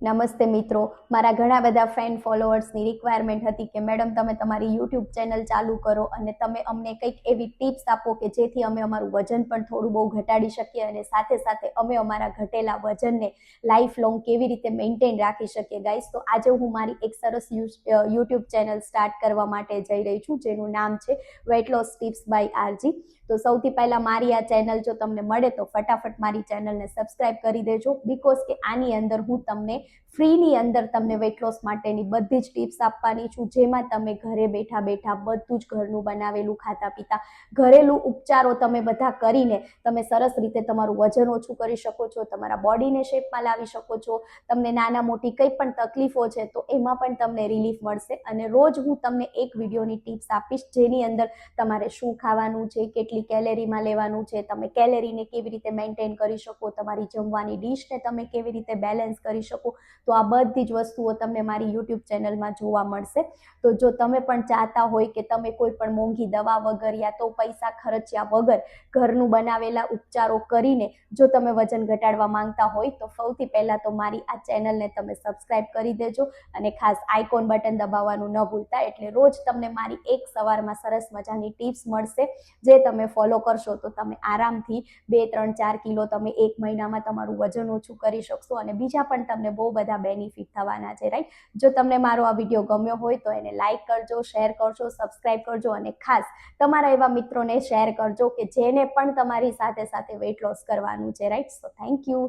નમસ્તે મિત્રો, મારા ઘણા બધા ફ્રેન્ડ ફોલોઅર્સની રિક્વાયરમેન્ટ હતી કે મેડમ તમે તમારી યુટ્યુબ ચેનલ ચાલુ કરો અને તમે અમને કંઈક એવી ટિપ્સ આપો કે જેથી અમે અમારું વજન પણ થોડું બહુ ઘટાડી શકીએ અને સાથે સાથે અમે અમારા ઘટેલા વજનને લાઈફ લોંગ કેવી રીતે મેન્ટેન રાખી શકીએ ગાઈસ. તો આજે હું મારી એક સરસ યુટ્યુબ ચેનલ સ્ટાર્ટ કરવા માટે જઈ રહી છું જેનું નામ છે weight loss tips by RG. તો સૌથી પહેલાં મારી આ ચેનલ જો તમને મળે તો ફટાફટ મારી ચેનલને સબસ્ક્રાઈબ કરી દેજો, બિકોઝ કે આની અંદર હું તમને ફ્રીની અંદર તમને વેટ લોસ માટેની બધી જ ટિપ્સ આપવાની છું, જેમાં તમે ઘરે બેઠા બેઠા બધું જ ઘરનું બનાવેલું ખાતા પીતા ઘરેલું ઉપચારો તમે બધા કરીને તમે સરસ રીતે તમારું વજન ઓછું કરી શકો છો, તમારા બોડીને શેપમાં લાવી શકો છો. તમને નાના મોટી કંઈ પણ તકલીફો છે તો એમાં પણ તમને રિલીફ મળશે. અને રોજ હું તમને એક વિડીયોની ટિપ્સ આપીશ જેની અંદર તમારે શું ખાવાનું છે, કેટલી કેલેરીમાં લેવાનું છે, તમે કેલેરીને કેવી રીતે મેન્ટેન કરી શકો, તમારી જમવાની ડીશને તમે કેવી રીતે બેલેન્સ કરી શકો. તો આ બધી જ વસ્તુઓ તમને મારી યુટ્યુબ ચેનલમાં જોવા મળશે. તો જો તમે પણ ચાહતા હોય કે તમે કોઈ પણ મોંઘી દવા વગર યા તો પૈસા ખર્ચ્યા વગર ઘરનું બનાવેલા ઉપચારો કરીને જો તમે વજન ઘટાડવા માંગતા હોય તો સૌથી પહેલાં તો મારી આ ચેનલને તમે સબસ્ક્રાઈબ કરી દેજો અને ખાસ આઇકોન બટન દબાવવાનું ન ભૂલતા, એટલે રોજ તમને મારી એક સવારમાં સરસ મજાની ટિપ્સ મળશે જે તમે ફોલો કરશો તો તમે આરામથી 2-3-4 કિલો તમે એક મહિનામાં તમારું વજન ઓછું કરી શકશો અને બીજા પણ તમને બહુ બધા બેનિફિટ થવાના છે, રાઈટ. જો તમને મારો આ વિડીયો ગમ્યો હોય તો એને લાઇક કરજો, શેર કરજો, સબસ્ક્રાઇબ કરજો અને ખાસ તમારા એવા મિત્રોને શેર કરજો કે જેને પણ તમારી સાથે સાથે વેટ લોસ કરવાનું છે, રાઈટ. So thank you.